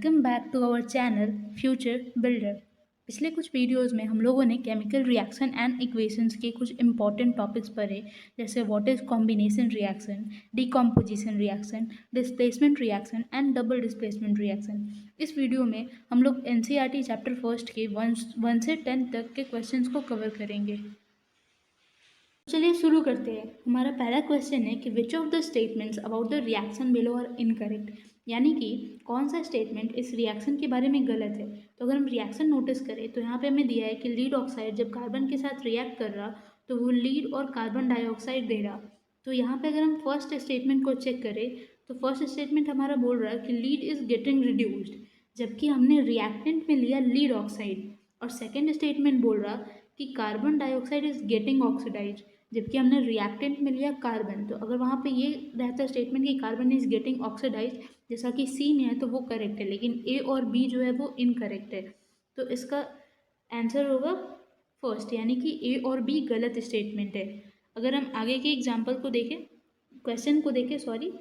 Welcome back to our channel future builder. पिछले कुछ videos में हम लोगों ने केमिकल रिएक्शन एंड इक्वेशंस के कुछ इंपॉर्टेंट टॉपिक्स पढ़े, जैसे what is combination reaction, decomposition reaction, displacement reaction and double displacement reaction. इस वीडियो में हम लोग एनसीईआरटी चैप्टर फर्स्ट के 1 से 10 तक के क्वेश्चंस को कवर करेंगे। चलिए शुरू करते हैं। हमारा पहला क्वेश्चन है कि which of the statements about the reaction below are incorrect, यानी कि कौन सा स्टेटमेंट इस रिएक्शन के बारे में गलत है। तो अगर हम रिएक्शन नोटिस करें तो यहाँ पे हमें दिया है कि लीड ऑक्साइड जब कार्बन के साथ रिएक्ट कर रहा तो वो लीड और कार्बन डाइऑक्साइड दे रहा। तो यहाँ पे अगर हम फर्स्ट स्टेटमेंट को चेक करें तो फर्स्ट स्टेटमेंट हमारा बोल रहा है कि लीड इज गेटिंग रिड्यूस्ड, जबकि हमने रिएक्टेंट में लिया लीड ऑक्साइड। और सेकेंड स्टेटमेंट बोल रहा कि carbon dioxide is getting oxidised, जबकि हमने रिएक्टेंट में लिया कार्बन। तो अगर वहाँ पे ये रहता स्टेटमेंट कि कार्बन इज गेटिंग ऑक्सीडाइज जैसा कि सी में है तो वो करेक्ट है, लेकिन ए और बी जो है वो इनकरेक्ट है। तो इसका आंसर होगा फर्स्ट, यानी कि ए और बी गलत स्टेटमेंट है। अगर हम आगे के एग्जाम्पल को देखें, क्वेश्चन को देखें सॉरी,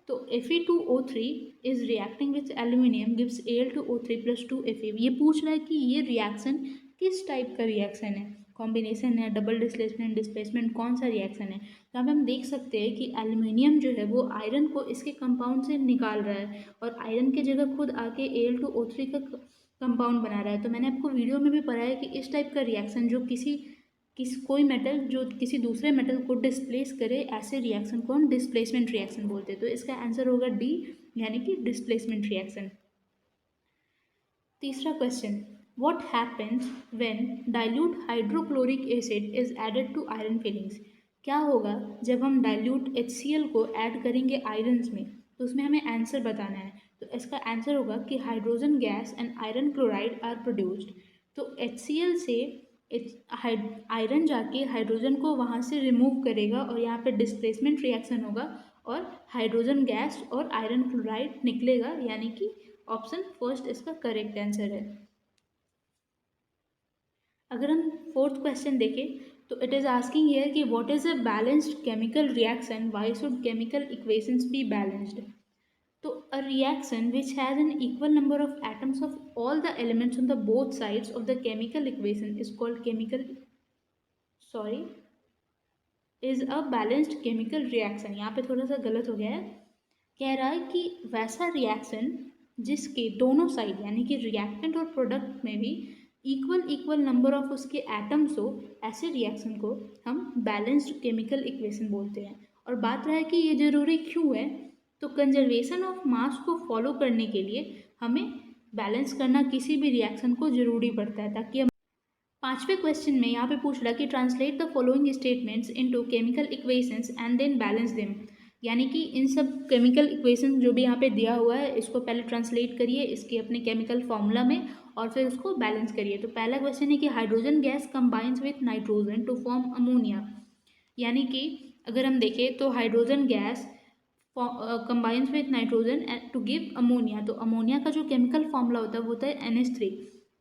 तो Fe2O3 is reacting with aluminium gives Al2O3 plus 2Fe। ये पूछ रहा है कि ये रिएक्शन किस टाइप का रिएक्शन है, कॉम्बिनेशन है, डबल डिस्प्लेसमेंट, डिस्प्लेसमेंट, कौन सा रिएक्शन है। तो हम देख सकते हैं कि एल्यूमिनियम जो है वो आयरन को इसके कंपाउंड से निकाल रहा है और आयरन की जगह खुद आके Al2O3 का कंपाउंड बना रहा है। तो मैंने आपको वीडियो में भी पढ़ाया कि इस टाइप का रिएक्शन जो कोई मेटल जो किसी दूसरे मेटल को डिस्प्लेस करे, ऐसे रिएक्शन को हम डिस्प्लेसमेंट रिएक्शन बोलते हैं। तो इसका आंसर होगा डी, यानी कि डिस्प्लेसमेंट रिएक्शन। तीसरा question, what happens when dilute hydrochloric acid is added to iron filings. क्या होगा जब हम डाइल्यूट HCl को ऐड करेंगे आयरन्स में। तो उसमें हमें आंसर बताना है। तो इसका आंसर होगा कि hydrogen gas and iron chloride are produced. तो HCl से आयरन जाके हाइड्रोजन को वहाँ से रिमूव करेगा और यहाँ पे डिस्प्लेसमेंट रिएक्शन होगा और हाइड्रोजन गैस और आयरन क्लोराइड निकलेगा, यानी कि ऑप्शन फर्स्ट इसका करेक्ट आंसर है। अगर हम फोर्थ क्वेश्चन देखें तो इट इज आस्किंग हियर कि what is a balanced chemical reaction, why should chemical equations be balanced. तो a reaction which has an equal number of atoms of all the elements on the both sides of the chemical equation is called is a balanced chemical reaction। यहाँ पे थोड़ा सा गलत हो गया है, कह रहा है कि वैसा रिएक्शन जिसके दोनों साइड यानी कि रिएक्टेंट और प्रोडक्ट में भी इक्वल नंबर ऑफ उसके एटम्स हो, ऐसे रिएक्शन को हम बैलेंस्ड केमिकल इक्वेशन बोलते हैं। और बात रहा है कि ये ज़रूरी क्यों है, तो कंजर्वेशन ऑफ मास को फॉलो करने के लिए हमें बैलेंस करना किसी भी रिएक्शन को ज़रूरी पड़ता है, ताकि हम पांचवें क्वेश्चन में यहाँ पे पूछ रहा कि translate the following statements into chemical equations and then balance them, यानी कि इन सब केमिकल इक्वेशन जो भी यहाँ पे दिया हुआ है इसको पहले ट्रांसलेट करिए इसके अपने केमिकल फॉर्मूला में और फिर उसको बैलेंस करिए। तो पहला क्वेश्चन है कि hydrogen gas combines with nitrogen to form ammonia, यानी कि अगर हम देखें तो hydrogen gas combines with nitrogen to give ammonia. तो अमोनिया का जो केमिकल फॉर्मूला होता है वो होता है NH3।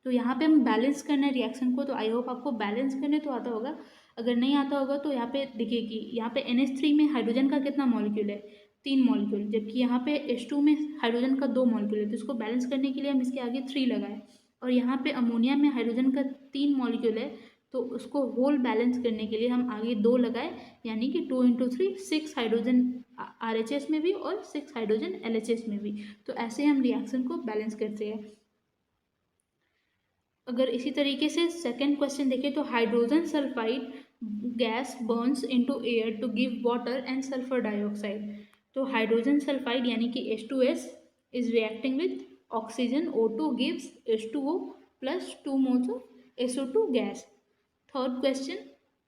तो यहाँ पे हम बैलेंस करना है रिएक्शन को, तो आई होप आपको बैलेंस करने तो आता होगा। अगर नहीं आता होगा तो यहाँ पे देखिए कि यहाँ पे NH3 में हाइड्रोजन का कितना मॉलिक्यूल है, 3 मॉलिक्यूल, जबकि यहाँ पे H2 में हाइड्रोजन का 2 मॉलिक्यूल है। तो इसको बैलेंस करने के लिए हम इसके आगे 3 लगाए, और यहाँ पे अमोनिया में हाइड्रोजन का 3 मॉलिक्यूल है तो उसको होल बैलेंस करने के लिए हम आगे 2 लगाए, यानी कि 2 × 3 6 हाइड्रोजन RHS में भी और 6 हाइड्रोजन LHS में भी। तो ऐसे हम रिएक्शन को बैलेंस करते हैं। अगर इसी तरीके से सेकेंड क्वेश्चन देखें तो hydrogen sulphide gas burns into air to give water and sulphur dioxide. तो हाइड्रोजन सल्फाइड यानी कि H2S is reacting with oxygen O2 gives H2O plus 2 moles of SO2 gas. Third question,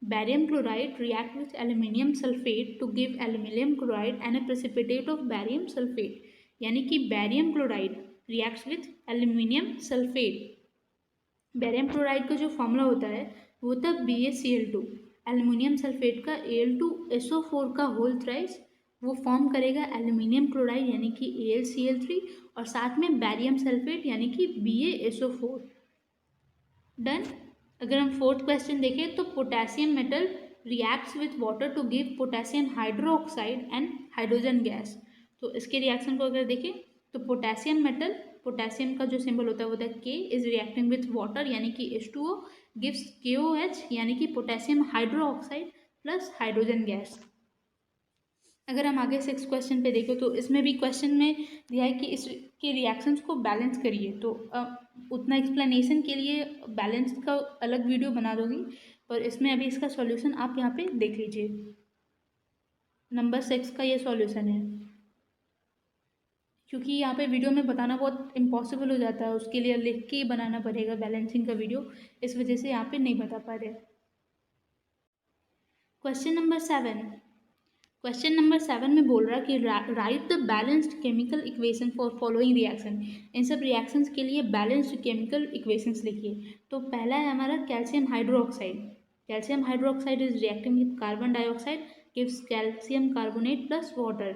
barium chloride react with aluminium sulfate to give aluminium chloride and a precipitate of barium sulfate, यानी कि barium chloride reacts with aluminium sulfate। Barium chloride का जो formula होता है वो होता है BaCl2, aluminium sulphate का Al2SO4 का होल थ्राइस वो फॉर्म करेगा एल्यूमिनियम क्लोराइड यानी कि AlCl3 और साथ में बैरियम सल्फेट यानी कि BaSO4। डन। अगर हम फोर्थ क्वेश्चन देखें तो potassium metal reacts with water to give potassium hydroxide and hydrogen gas. तो इसके रिएक्शन को अगर देखें तो पोटेशियम मेटल पोटेशियम का जो सिंबल होता है वो होता है K, is reacting with water यानी कि H2O गिव्स KOH यानी कि potassium hydroxide plus hydrogen gas. अगर हम आगे 6 क्वेश्चन पे देखें तो इसमें भी क्वेश्चन में दिया है कि इसके रिएक्शंस को बैलेंस करिए, तो उतना एक्सप्लेनेशन के लिए बैलेंस का अलग वीडियो बना दूंगी, पर इसमें अभी इसका सॉल्यूशन आप यहाँ पे देख लीजिए। नंबर 6 का ये सॉल्यूशन है, क्योंकि यहाँ पे वीडियो में बताना बहुत इम्पॉसिबल हो जाता है, उसके लिए लिख के ही बनाना पड़ेगा बैलेंसिंग का वीडियो, इस वजह से यहाँ पे नहीं बता पा रहे। क्वेश्चन नंबर 7, क्वेश्चन नंबर 7 में बोल रहा है कि write the balanced chemical equation for following reaction. इन सब रिएक्शंस के लिए बैलेंस्ड केमिकल इक्वेशंस लिखिए। तो पहला है हमारा calcium hydroxide. Calcium hydroxide is reacting with carbon dioxide gives calcium carbonate plus water.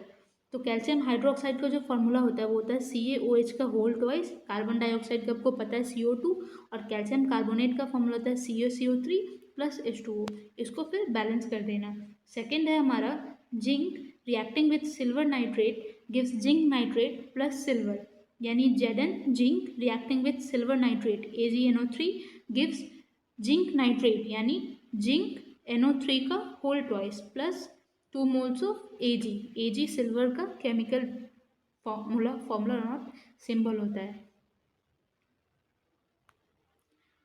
तो कैल्शियम हाइड्रोक्साइड का जो फॉर्मूला होता है वो होता है CaOH का होल ट्वाइस, कार्बन डाइऑक्साइड का आपको पता है CO2, और कैल्शियम कार्बोनेट का फॉर्मूला होता है CaCO3 प्लस H2O। इसको फिर बैलेंस कर देना। सेकेंड है हमारा zinc reacting with silver nitrate gives zinc nitrate plus silver, यानी Zn zinc reacting with silver nitrate AgNO3 gives zinc nitrate यानी जिंक NO3 का whole twice plus 2 moles of Ag silver का chemical formula not symbol होता है।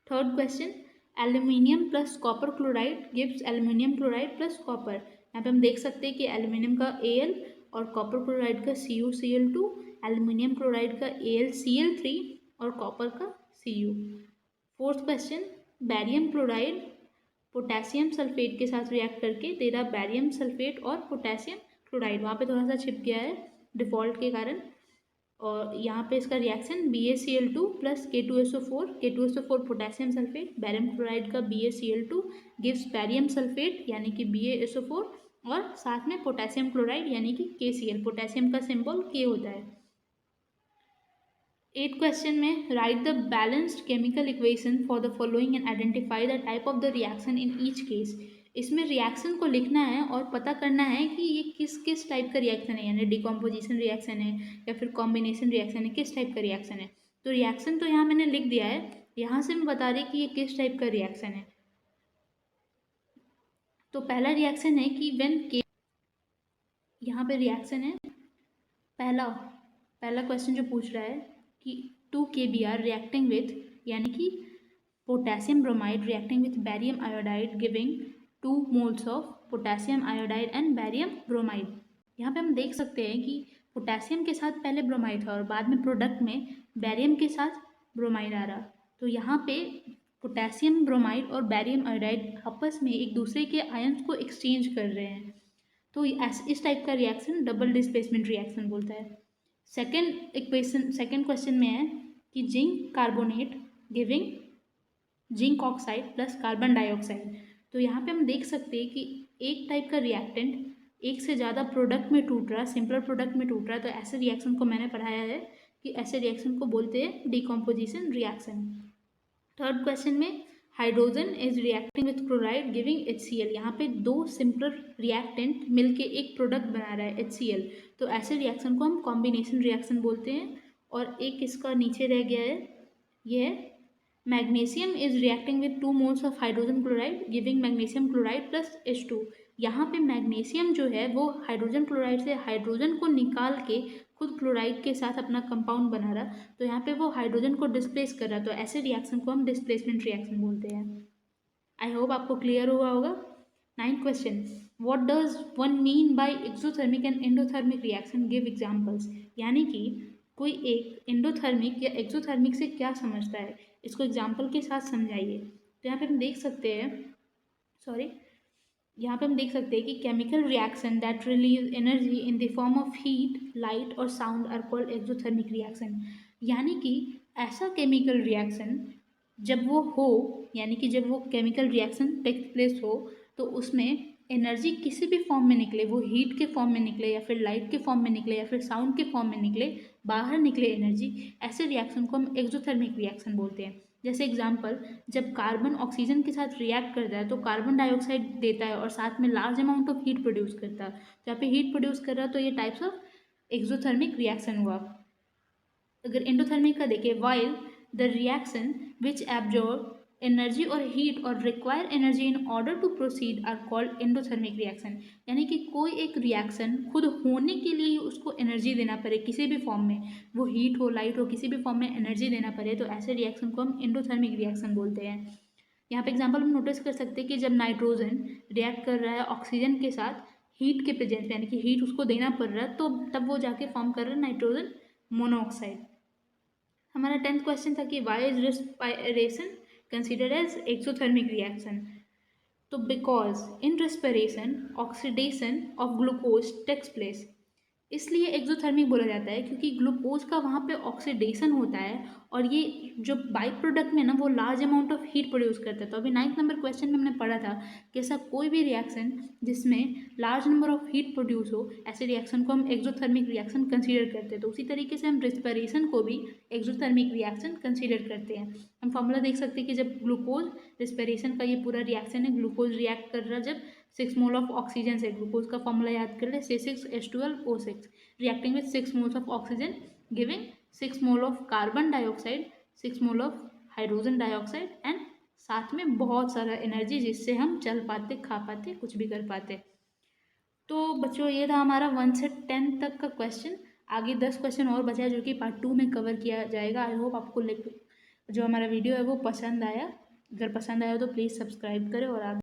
Third question, aluminium plus copper chloride gives aluminium chloride plus copper. यहाँ पे हम देख सकते हैं कि एल्यूमिनियम का Al और कॉपर क्लोराइड का CuCl2, एल्यूमिनियम क्लोराइड का AlCl3 और कॉपर का Cu। Fourth question, barium chloride potassium sulphate के साथ रिएक्ट करके दे रहा बैरियम सल्फेट और पोटेशियम क्लोराइड। वहाँ पे थोड़ा सा छिप गया है डिफ़ॉल्ट के कारण, और यहाँ पे इसका reaction BaCl2 plus K2SO4 potassium sulphate, barium chloride का BaCl2 गिव्स बैरियम सल्फेट यानी कि BaSO4, और साथ में पोटेशियम क्लोराइड यानी कि KCl, पोटेशियम का सिंबल K होता है। 8 क्वेश्चन में right the balanced chemical equation for the following and identify the type of the reaction in each case. इसमें रिएक्शन को लिखना है और पता करना है कि ये किस किस टाइप का रिएक्शन है, यानी डिकम्पोजिशन रिएक्शन है या फिर कॉम्बिनेशन रिएक्शन है, किस टाइप का रिएक्शन है। तो रिएक्शन तो यहाँ मैंने लिख दिया है, यहाँ से मैं बता रही कि ये किस टाइप का रिएक्शन है। तो पहला रिएक्शन है कि व्हेन के, यहाँ पे रिएक्शन है पहला क्वेश्चन जो पूछ रहा है कि 2 KBr रिएक्टिंग विथ, यानी कि potassium bromide reacting with barium iodide giving 2 moles of potassium iodide and barium bromide. यहाँ पे हम देख सकते हैं कि पोटेशियम के साथ पहले ब्रोमाइड था और बाद में प्रोडक्ट में बैरियम के साथ ब्रोमाइड आ रहा। तो यहाँ पे पोटेशियम ब्रोमाइड और बैरियम आयोडाइड आपस में एक दूसरे के आयन्स को एक्सचेंज कर रहे हैं, तो इस टाइप का रिएक्शन डबल डिस्प्लेसमेंट रिएक्शन बोलता है। सेकेंड क्वेश्चन में है कि zinc carbonate giving zinc oxide plus carbon dioxide. तो यहाँ पे हम देख सकते हैं कि एक टाइप का रिएक्टेंट एक से ज़्यादा प्रोडक्ट में टूट रहा है, सिंपल प्रोडक्ट में टूट रहा है, तो ऐसे रिएक्शन को मैंने पढ़ाया है कि ऐसे रिएक्शन को बोलते हैं डिकम्पोजिशन रिएक्शन। थर्ड क्वेश्चन में hydrogen is reacting with chloride giving HCl। यहाँ पे 2 सिंपल रिएक्टेंट मिलके एक प्रोडक्ट बना रहा है HCl, तो ऐसे रिएक्शन को हम कॉम्बिनेशन रिएक्शन बोलते हैं। और एक इसका नीचे रह गया है, ये है magnesium is reacting with 2 moles of hydrogen chloride giving magnesium chloride plus H2। यहाँ पे मैग्नीशियम जो है वो हाइड्रोजन क्लोराइड से हाइड्रोजन को निकाल के खुद क्लोराइड के साथ अपना कंपाउंड बना रहा, तो यहाँ पे वो हाइड्रोजन को डिस्प्लेस कर रहा, तो ऐसे रिएक्शन को हम डिस्प्लेसमेंट रिएक्शन बोलते हैं। आई होप आपको क्लियर हुआ होगा। 9th question, what does one mean by exothermic and endothermic reaction, give examples. यानी कि कोई एक एंडोथर्मिक या एक्सोथर्मिक से क्या समझता है, इसको एग्जाम्पल के साथ समझाइए। तो यहाँ पे हम देख सकते हैं कि chemical reaction that release energy in the form of heat, light और sound are called exothermic reaction. यानी कि ऐसा केमिकल रिएक्शन जब वो हो, यानी कि जब वो केमिकल रिएक्शन टेक प्लेस हो तो उसमें एनर्जी किसी भी फॉर्म में निकले, वो हीट के फॉर्म में निकले या फिर लाइट के फॉर्म में निकले या फिर साउंड के फॉर्म में निकले, बाहर निकले एनर्जी, ऐसे रिएक्शन को हम एक्सोथर्मिक रिएक्शन बोलते हैं। जैसे एग्जांपल, जब कार्बन ऑक्सीजन के साथ रिएक्ट करता है तो कार्बन डाइऑक्साइड देता है और साथ में large amount of heat produce करता है। जहाँ पे हीट प्रोड्यूस कर रहा है तो ये टाइप्स ऑफ एक्सोथर्मिक रिएक्शन हुआ। अगर एंडोथर्मिक का देखें, while the reaction which absorb energy और हीट और require energy in order to proceed are called endothermic reaction. यानी कि कोई एक रिएक्शन खुद होने के लिए उसको एनर्जी देना पड़े किसी भी फॉर्म में, वो हीट हो, लाइट हो, किसी भी फॉर्म में एनर्जी देना पड़े, तो ऐसे रिएक्शन को हम एंडोथर्मिक रिएक्शन बोलते हैं। यहाँ पे एग्जाम्पल हम नोटिस कर सकते हैं कि जब नाइट्रोजन रिएक्ट कर रहा है ऑक्सीजन के साथ हीट के प्रेजेंस में, यानी कि हीट उसको देना पड़ रहा है, तो तब वो जाके फॉर्म कर रहा है नाइट्रोजन मोनोऑक्साइड। हमारा 10th क्वेश्चन था कि why is respiration considered as exothermic reaction. तो because in respiration oxidation of glucose takes place, इसलिए एक्सोथर्मिक बोला जाता है क्योंकि ग्लूकोज का वहाँ पे ऑक्सीडेशन होता है और ये जो बाई प्रोडक्ट में ना वो large amount of heat produce करता है। तो अभी 9th नंबर क्वेश्चन में हमने पढ़ा था कि ऐसा कोई भी रिएक्शन जिसमें large number of heat produce हो, ऐसे रिएक्शन को हम एक्सोथर्मिक रिएक्शन कंसीडर करते हैं। तो उसी तरीके से हम रेस्पिरेशन को भी एक्सोथर्मिक रिएक्शन कंसीडर करते हैं। हम फॉर्मूला देख सकते हैं कि जब ग्लूकोज रेस्पिरेशन का ये पूरा रिएक्शन है, ग्लूकोज रिएक्ट कर रहा है जब 6 मोल ऑफ ऑक्सीजन से, ग्लूकोज का फॉर्मूला याद कर ले, C6H12O6 reacting with 6 moles of oxygen giving 6 mole of carbon dioxide, 6 mole of hydrogen dioxide and साथ में बहुत सारा एनर्जी जिससे हम चल पाते, खा पाते, कुछ भी कर पाते। तो बच्चों ये था हमारा 1 से 10 तक का क्वेश्चन। आगे 10 क्वेश्चन और बचा है जो कि पार्ट 2 में कवर किया जाएगा। आई होप आपको जो हमारा वीडियो है वो पसंद आया। अगर पसंद आया तो प्लीज़ सब्सक्राइब करें और आप